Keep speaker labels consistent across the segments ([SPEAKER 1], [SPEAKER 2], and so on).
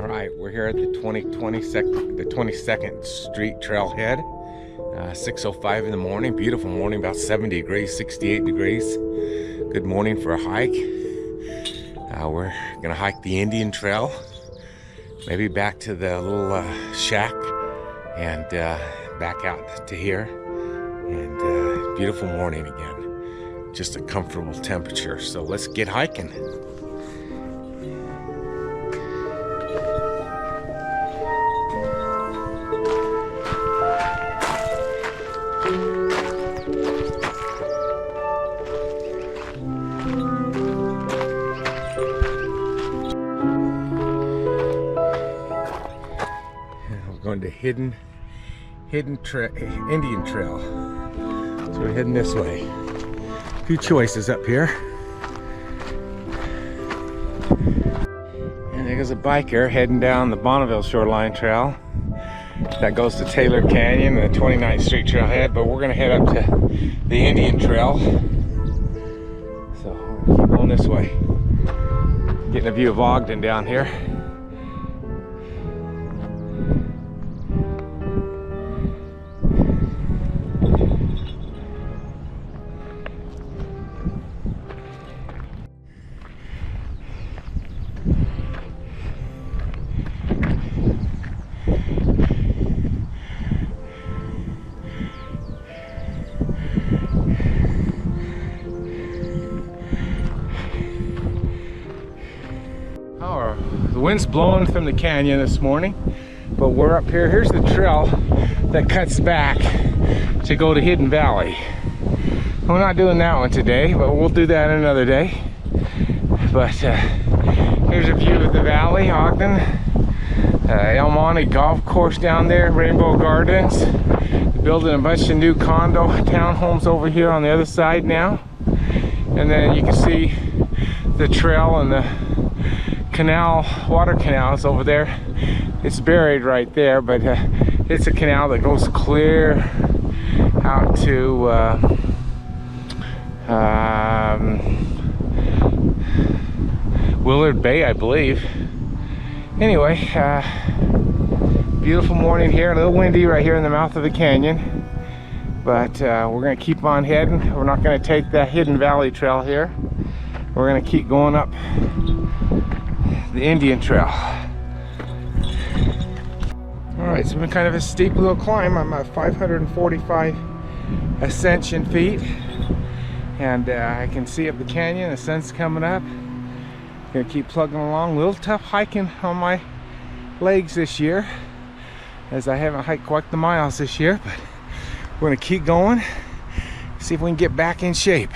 [SPEAKER 1] All right, we're here at the 22nd Street trailhead. 6:05 in the morning. Beautiful morning, about 70 degrees, 68 degrees. Good morning for a hike. We're gonna hike the Indian Trail, maybe back to the little shack, and back out to here. And beautiful morning again. Just a comfortable temperature. So let's get hiking. Going to Indian Trail. So we're heading this way. A few choices up here. And there's a biker heading down the Bonneville Shoreline Trail. That goes to Taylor Canyon, the 29th Street trailhead, but we're gonna head up to the Indian Trail. So we'll keep going this way. Getting a view of Ogden down here. The wind's blowing from the canyon this morning, but we're up here. Here's the trail that cuts back to go to Hidden Valley. We're not doing that one today, but we'll do that another day. But here's a view of the valley, Ogden. El Monte Golf Course down there, Rainbow Gardens. They're building a bunch of new condo townhomes over here on the other side now. And then you can see the trail and the canal, water canals over there. It's buried right there, but it's a canal that goes clear out to Willard Bay, I believe. Anyway, beautiful morning here. A little windy right here in the mouth of the canyon, but we're gonna keep on heading. We're not gonna take that Hidden Valley trail here. We're gonna keep going up the Indian Trail. All right, so it's been kind of a steep little climb. I'm at 545 ascension feet, and I can see up the canyon. The sun's coming up. Gonna keep plugging along. A little tough hiking on my legs this year, as I haven't hiked quite the miles this year, but we're gonna keep going, see if we can get back in shape.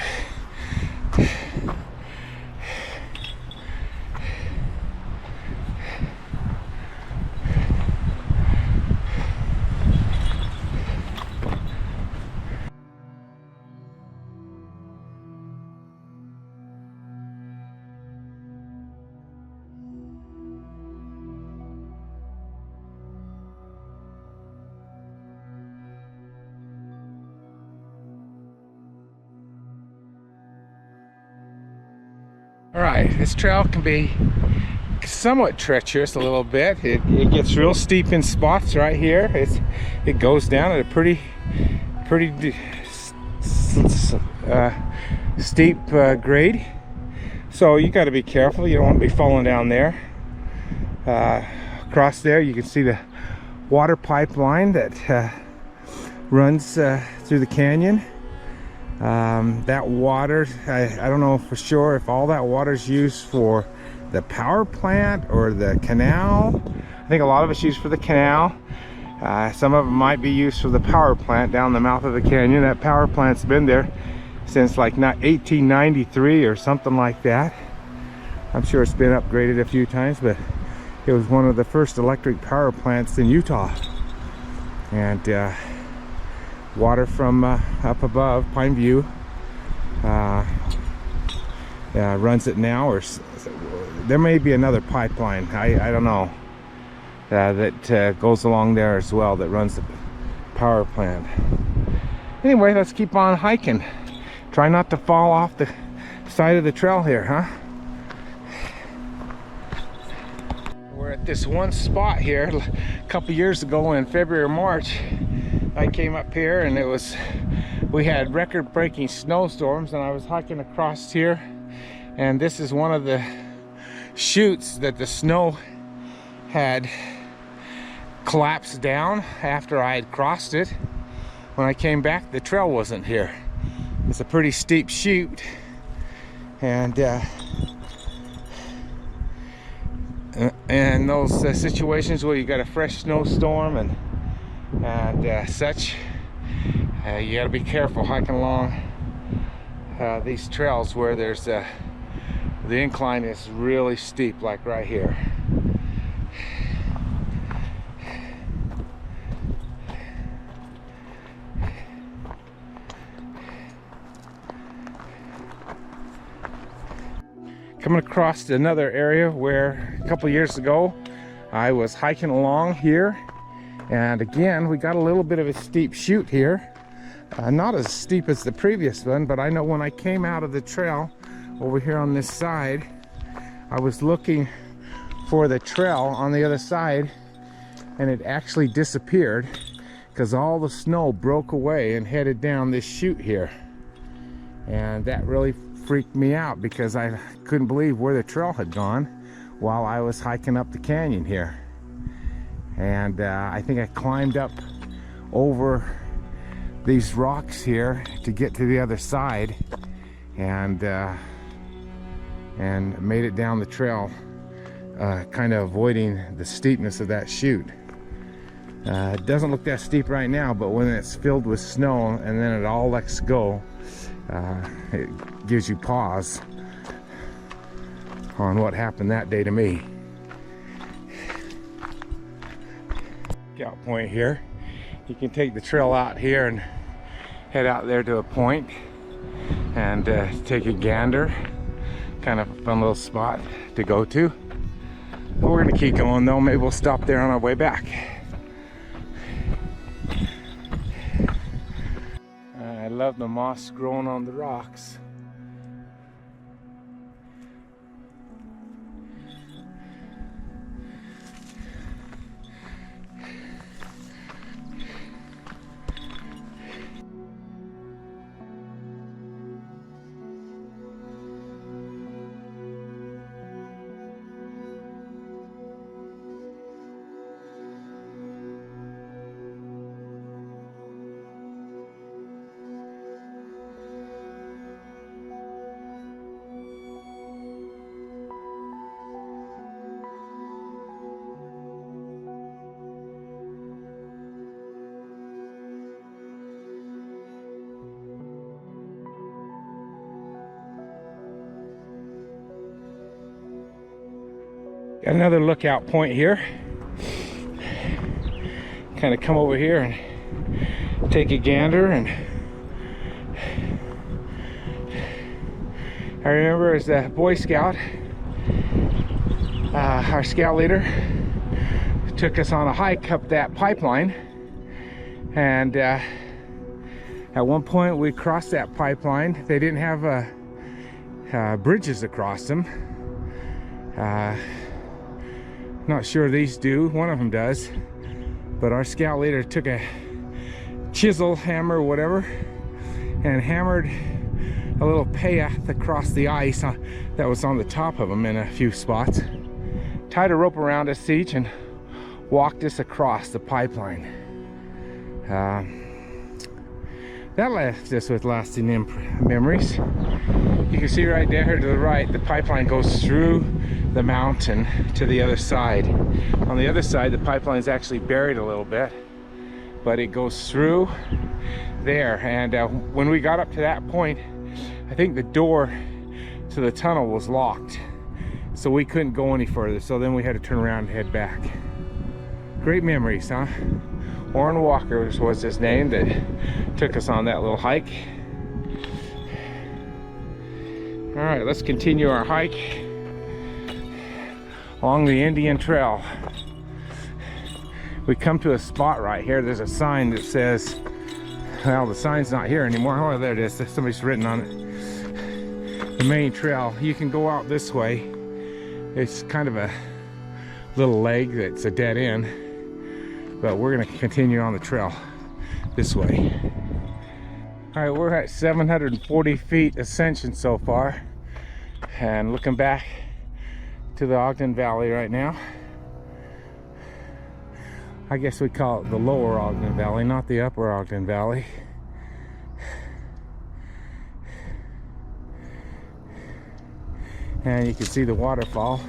[SPEAKER 1] All right, this trail can be somewhat treacherous a little bit. It gets real steep in spots right here. It goes down at a pretty steep grade. So you got to be careful. You don't want to be falling down there. Across there, you can see the water pipeline that runs through the canyon. That water, I don't know for sure if all that water is used for the power plant or the canal. I think a lot of it's used for the canal. Some of it might be used for the power plant down the mouth of the canyon. That power plant's been there since like 1893 or something like that. I'm sure it's been upgraded a few times, but it was one of the first electric power plants in Utah. And water from up above Pine View runs it now, or there may be another pipeline, I don't know, that goes along there as well, that runs the power plant. Anyway, let's keep on hiking. Try not to fall off the side of the trail here, huh? We're at hit this one spot here a couple years ago in February or March. I came up here and we had record-breaking snowstorms, and I was hiking across here, and this is one of the chutes that the snow had collapsed down after I had crossed it. When I came back, the trail wasn't here. It's a pretty steep chute, and those situations where you got a fresh snowstorm and such, you got to be careful hiking along these trails where there's the incline is really steep, like right here. Coming across another area where a couple years ago I was hiking along here, and again we got a little bit of a steep chute here. Not as steep as the previous one, but I know when I came out of the trail over here on this side, I was looking for the trail on the other side, and it actually disappeared because all the snow broke away and headed down this chute here. And that really freaked me out because I couldn't believe where the trail had gone while I was hiking up the canyon here. And I think I climbed up over these rocks here to get to the other side, and made it down the trail, kind of avoiding the steepness of that chute. It doesn't look that steep right now, but when it's filled with snow and then it all lets go, it gives you pause on what happened that day to me. Lookout point here. You can take the trail out here and head out there to a point and take a gander. Kind of a fun little spot to go to. But we're gonna keep going though. Maybe we'll stop there on our way back. I love the moss growing on the rocks. Got another lookout point here. Kind of come over here and take a gander. And I remember as a Boy Scout, our scout leader took us on a hike up that pipeline, and at one point we crossed that pipeline. They didn't have bridges across them. Not sure these do. One of them does, but our scout leader took a chisel, hammer, whatever, and hammered a little path across the ice that was on the top of them in a few spots. Tied a rope around us each and walked us across the pipeline. That left us with lasting memories. You can see right there to the right, the pipeline goes through the mountain to the other side. On the other side, the pipeline is actually buried a little bit, but it goes through there. And when we got up to that point, I think the door to the tunnel was locked, so we couldn't go any further. So then we had to turn around and head back. Great memories, huh? Orrin Walker was his name that took us on that little hike. All right, let's continue our hike along the Indian Trail. We come to a spot right here. There's a sign that says, well, the sign's not here anymore. Oh, there it is. Somebody's written on it. The main trail. You can go out this way. It's kind of a little leg that's a dead end, but we're gonna continue on the trail this way. All right, we're at 740 feet ascension so far, and looking back to the Ogden Valley right now. I guess we call it the lower Ogden Valley, not the upper Ogden Valley. And you can see the waterfall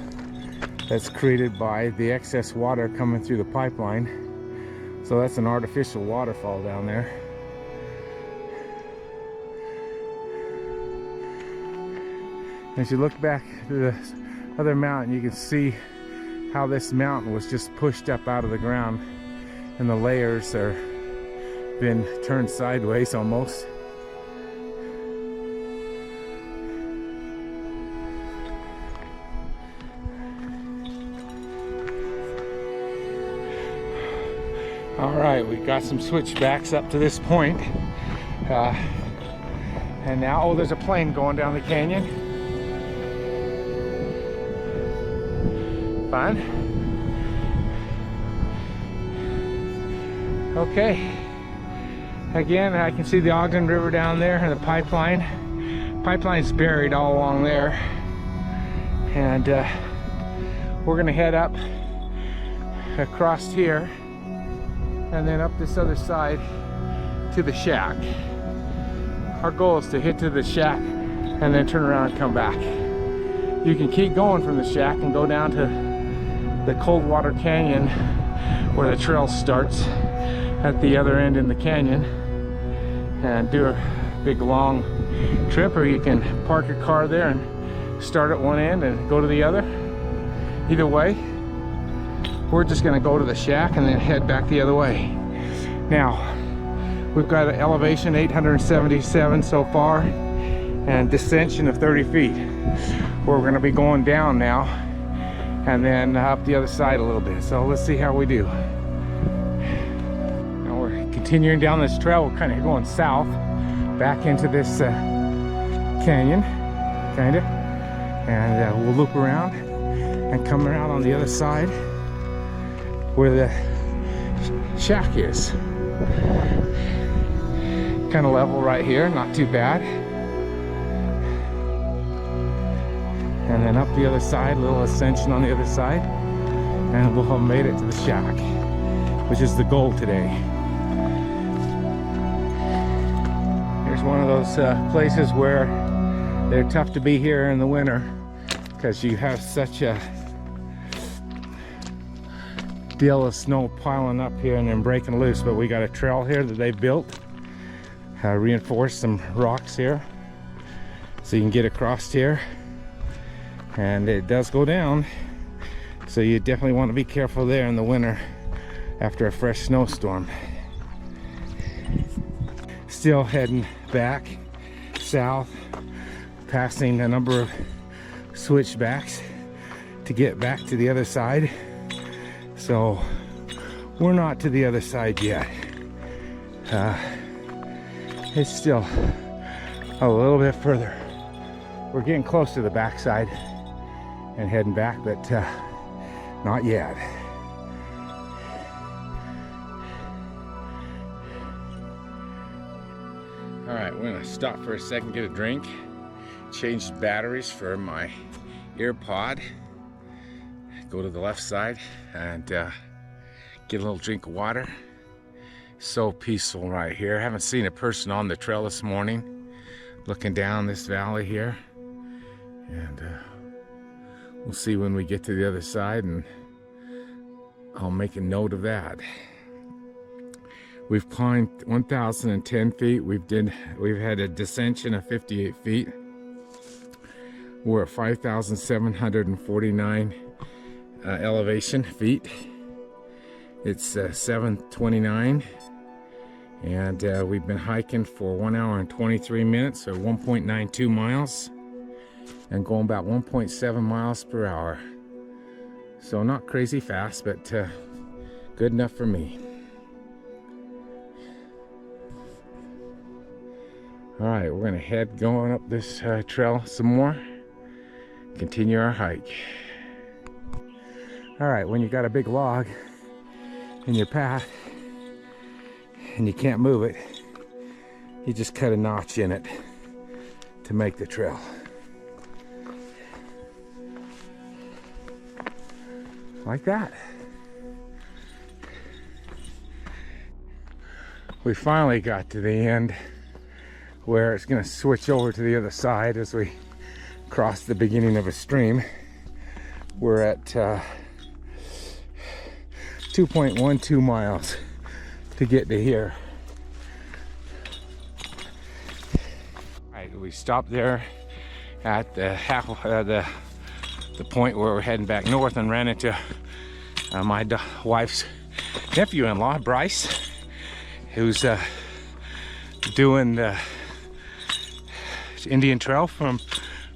[SPEAKER 1] that's created by the excess water coming through the pipeline. So that's an artificial waterfall down there. As you look back to the other mountain, you can see how this mountain was just pushed up out of the ground, and the layers are been turned sideways almost. All right, we got some switchbacks up to this point. And now, oh, there's a plane going down the canyon. Fun. Okay. Again, I can see the Ogden River down there and the pipeline. Pipeline's buried all along there. And we're gonna head up across here and then up this other side to the shack. Our goal is to hit to the shack and then turn around and come back. You can keep going from the shack and go down to the Coldwater Canyon where the trail starts at the other end in the canyon and do a big long trip, or you can park your car there and start at one end and go to the other. Either way, we're just going to go to the shack and then head back the other way. Now, we've got an elevation 877 so far and descension of 30 feet. We're going to be going down now and then up the other side a little bit. So let's see how we do. Now we're continuing down this trail. We're kind of going south back into this canyon, kind of, and we'll loop around and come around on the other side where the shack is. Kind of level right here, not too bad. And then up the other side, a little ascension on the other side, and we'll have made it to the shack, which is the goal today. Here's one of those places where they're tough to be here in the winter because you have such a deal of snow piling up here and then breaking loose. But we got a trail here that they built, reinforced some rocks here so you can get across here, and it does go down, so you definitely want to be careful there in the winter after a fresh snowstorm. Still heading back south, passing a number of switchbacks to get back to the other side. So we're not to the other side yet. It's still a little bit further. We're getting close to the backside and heading back, but not yet. All right, we're gonna stop for a second, get a drink, change batteries for my earpod, go to the left side and get a little drink of water. So peaceful right here. Haven't seen a person on the trail this morning. Looking down this valley here, and we'll see when we get to the other side, and I'll make a note of that. We've climbed 1,010 feet. We've had a descension of 58 feet. We're at 5,749 elevation feet. It's 7:29, and we've been hiking for 1 hour and 23 minutes, or 1.92 miles, and going about 1.7 miles per hour. So not crazy fast, but good enough for me. All right, we're gonna head going up this trail some more, continue our hike. All right, when you got a big log in your path and you can't move it, you just cut a notch in it to make the trail. Like that. We finally got to the end where it's gonna switch over to the other side as we cross the beginning of a stream. We're at 2.12 miles to get to here. All right, we stopped there at the the point where we're heading back north and ran into my wife's nephew-in-law, Bryce, who's doing the Indian Trail from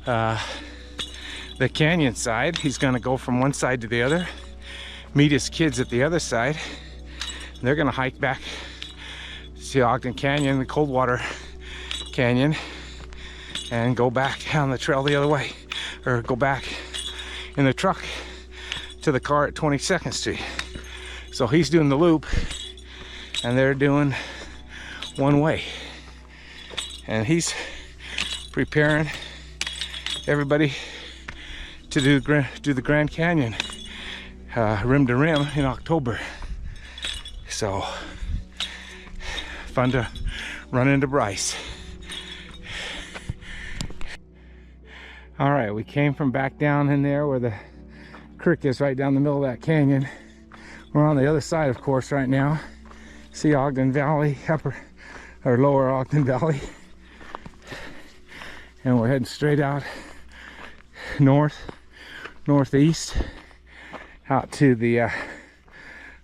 [SPEAKER 1] the canyon side. He's gonna go from one side to the other, meet his kids at the other side. They're gonna hike back to Ogden Canyon, the Coldwater Canyon, and go back down the trail the other way, or go back in the truck to the car at 22nd Street. So he's doing the loop and they're doing one way, and he's preparing everybody to do the Grand Canyon rim to rim in October. So fun to run into Bryce. All right, we came from back down in there where the creek is, right down the middle of that canyon. We're on the other side, of course, right now. See Ogden Valley, upper or lower Ogden Valley. And we're heading straight out northeast out to the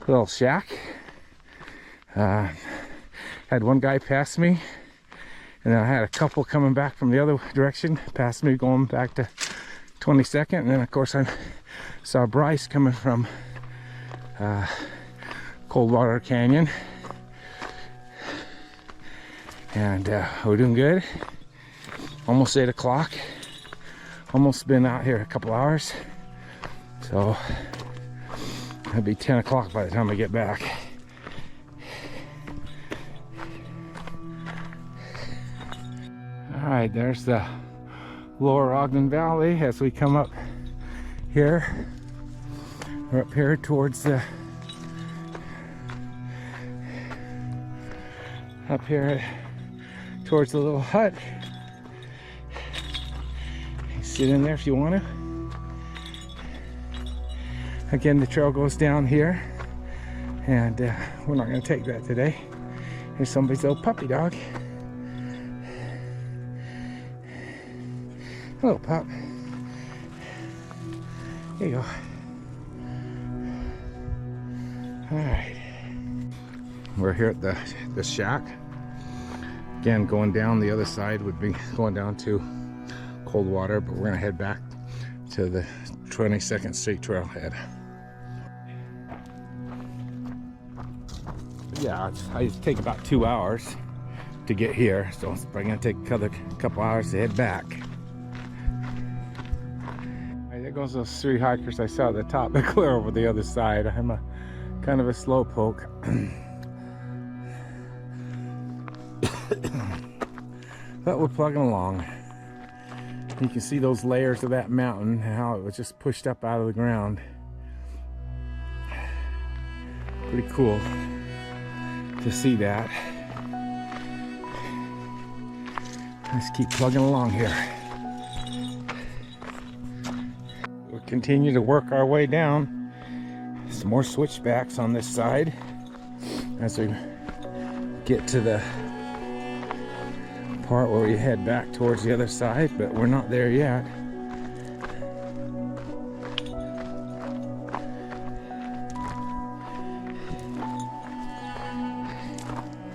[SPEAKER 1] little shack. Had one guy pass me, and then I had a couple coming back from the other direction past me going back to 22nd, and then of course I saw Bryce coming from Coldwater Canyon, and we're doing good. Almost 8 o'clock. Almost been out here a couple hours, so it'll be 10 o'clock by the time I get back. All right, there's the lower Ogden Valley as we come up here. We're up here towards the towards the little hut. You sit in there if you want to. Again, the trail goes down here, and we're not going to take that today. Here's somebody's little puppy dog. Hello, pup. Here you go. All right. We're here at the shack. Again, going down the other side would be going down to Coldwater, but we're gonna head back to the 22nd Street trailhead. Yeah, I take about 2 hours to get here, so it's probably gonna take a couple hours to head back. There goes those 3 hikers I saw at the top. They're clear over the other side. I'm a kind of a slow poke. But we're plugging along. You can see those layers of that mountain, how it was just pushed up out of the ground. Pretty cool to see that. Let's keep plugging along here. We'll continue to work our way down. Some more switchbacks on this side as we get to the part where we head back towards the other side, but we're not there yet.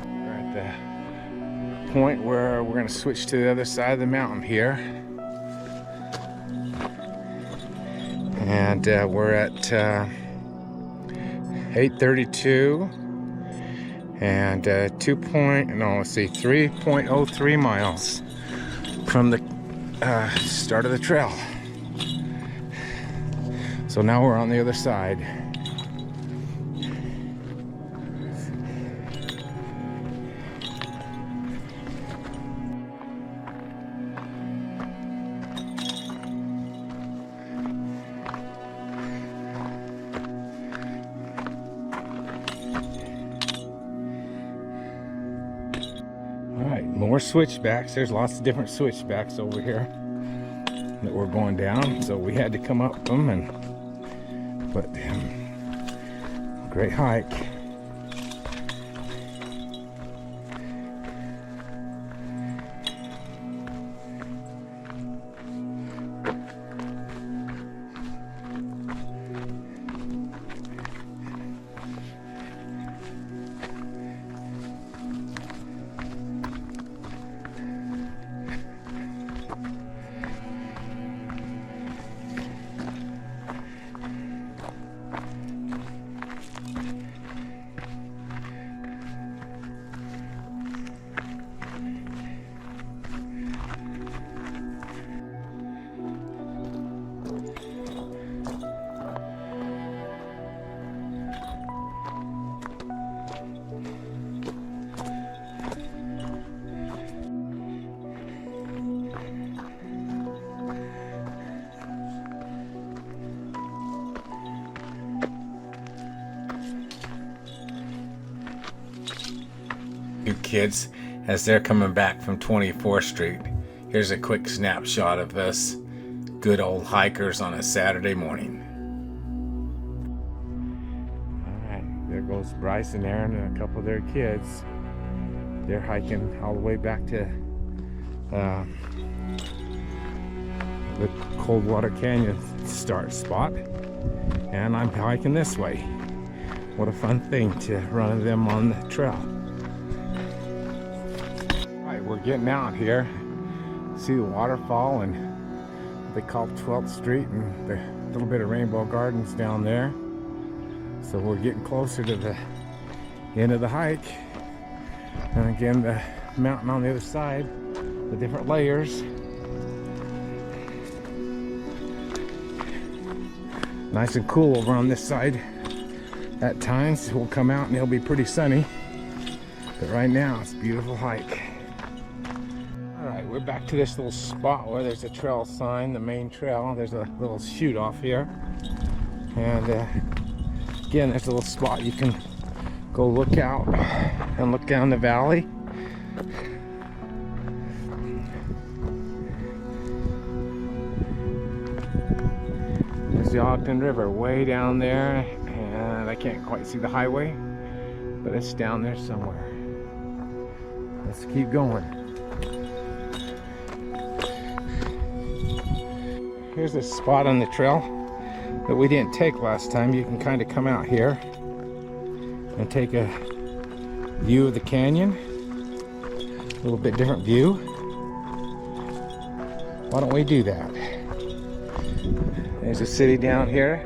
[SPEAKER 1] We're at the point where we're going to switch to the other side of the mountain here, and we're at 8:32 and 3.03 miles from the start of the trail. So now we're on the other side. Alright, more switchbacks. There's lots of different switchbacks over here that we're going down, so we had to come up them, but great hike. Kids, as they're coming back from 24th Street. Here's a quick snapshot of us good old hikers on a Saturday morning. Alright, there goes Bryce and Aaron and a couple of their kids. They're hiking all the way back to the Coldwater Canyon start spot, and I'm hiking this way. What a fun thing to run them on the trail. We're getting out here, see the waterfall and what they call 12th Street and the little bit of Rainbow Gardens down there. So we're getting closer to the end of the hike. And again, the mountain on the other side, the different layers. Nice and cool over on this side. At times we'll come out and it'll be pretty sunny. But right now it's a beautiful hike. We're back to this little spot where there's a trail sign, the main trail. There's a little chute off here. And again, there's a little spot you can go look out and look down the valley. There's the Ogden River way down there, and I can't quite see the highway, but it's down there somewhere. Let's keep going. Here's a spot on the trail that we didn't take last time. You can kind of come out here and take a view of the canyon. A little bit different view. Why don't we do that? There's a city down here.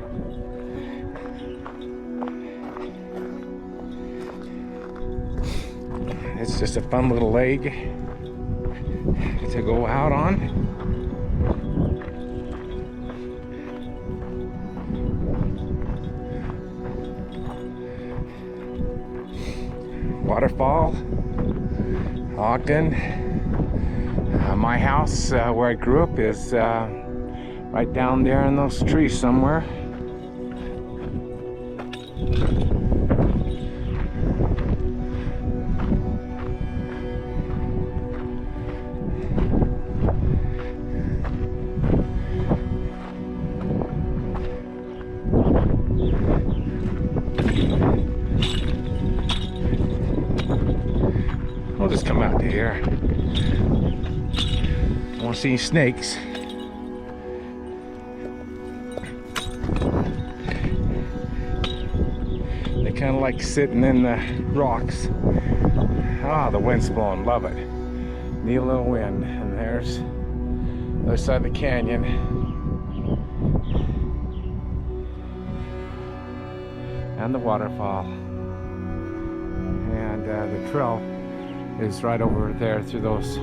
[SPEAKER 1] It's just a fun little lake to go out on. Waterfall, Ogden. My house where I grew up is right down there in those trees somewhere. We'll just come out to here. I want to see any snakes. They kind of like sitting in the rocks. Ah, the wind's blowing, love it. Need a little wind. And there's the other side of the canyon. And the waterfall. And the trail is right over there through those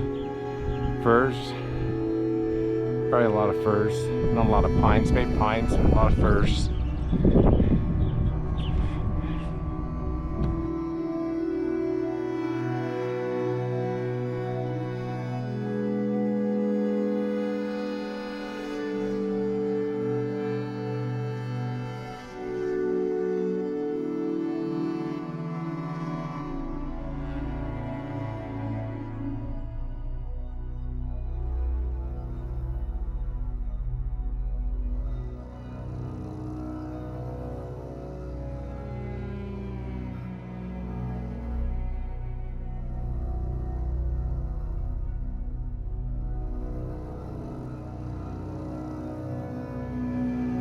[SPEAKER 1] firs. Probably a lot of firs, not a lot of pines, maybe pines, but a lot of firs.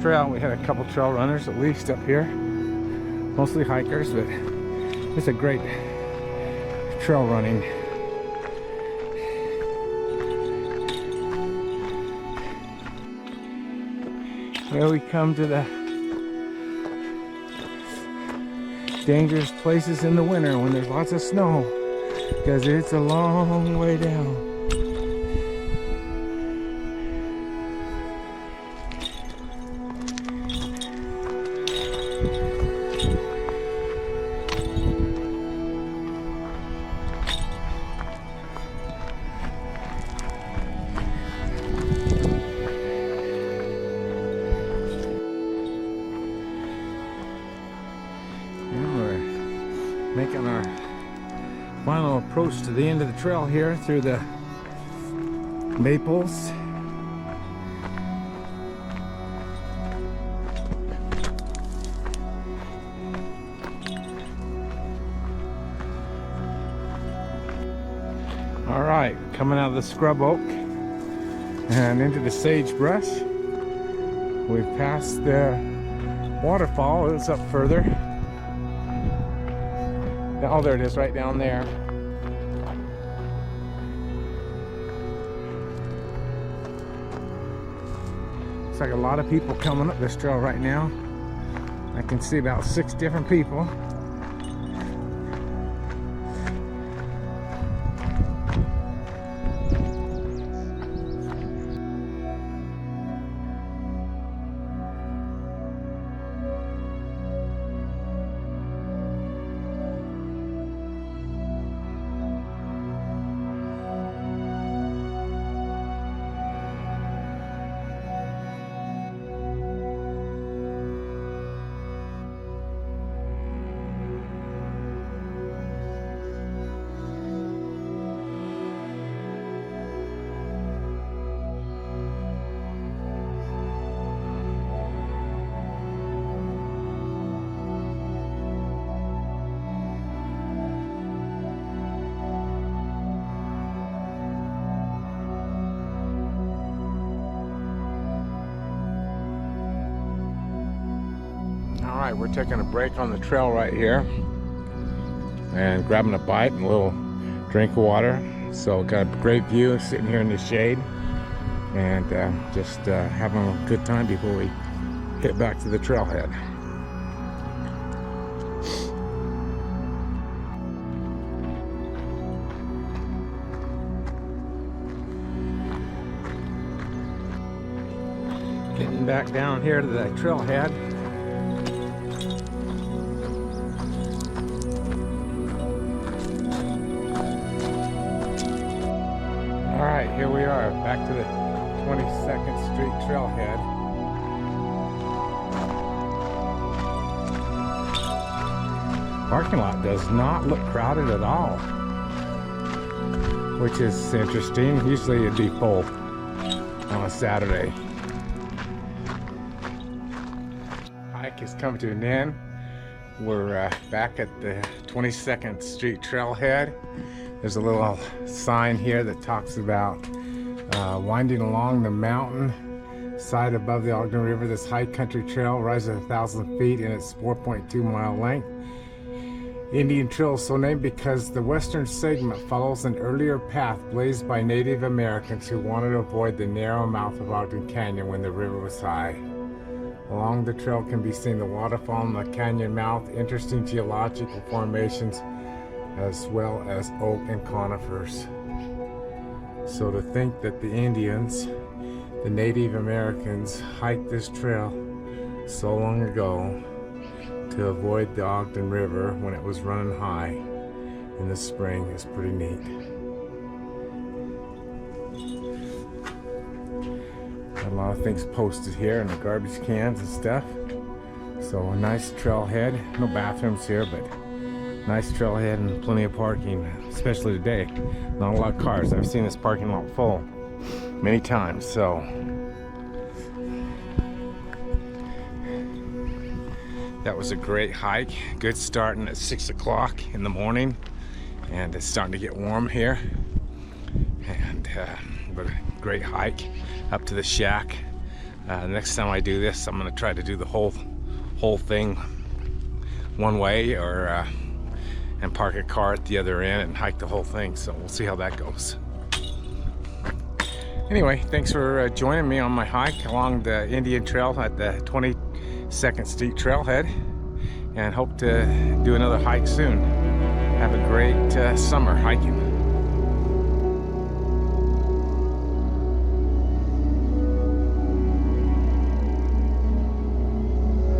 [SPEAKER 1] Trail, we had a couple trail runners at least up here, mostly hikers, but it's a great trail running. Here we come to the dangerous places in the winter when there's lots of snow, because it's a long way down. Making our final approach to the end of the trail here through the maples. All right, coming out of the scrub oak and into the sagebrush. We've passed the waterfall. It's up further. Oh, there it is, right down there. Looks like a lot of people coming up this trail right now. I can see about 6 different people. Alright, we're taking a break on the trail right here and grabbing a bite and a little drink of water. So got a great view sitting here in the shade and just having a good time before we hit back to the trailhead. Getting back down here to the trailhead. Alright, here we are, back to the 22nd Street trailhead. Parking lot does not look crowded at all, which is interesting. Usually it'd be full on a Saturday. Hike is coming to an end. We're back at the 22nd Street trailhead. There's a little sign here that talks about winding along the mountain side above the Ogden River. This high country trail rises 1,000 feet in its 4.2 mile length. Indian Trail is so named because the western segment follows an earlier path blazed by Native Americans who wanted to avoid the narrow mouth of Ogden Canyon when the river was high. Along the trail can be seen the waterfall and the canyon mouth, interesting geological formations, as well as oak and conifers. So to think that the Indians The Native Americans hiked this trail so long ago to avoid the Ogden River when it was running high in the spring. It's pretty neat. Got a lot of things posted here and the garbage cans and stuff. So a nice trailhead. No bathrooms here, but nice trailhead and plenty of parking, especially today. Not a lot of cars. I've seen this parking lot full many times, so that was a great hike. Good starting at 6 o'clock in the morning, and it's starting to get warm here. And but a great hike up to the shack. Next time I do this, I'm going to try to do the whole thing one way, or and park a car at the other end and hike the whole thing. So we'll see how that goes. Anyway, thanks for joining me on my hike along the Indian Trail at the 22nd Street Trailhead, and hope to do another hike soon. Have a great summer hiking.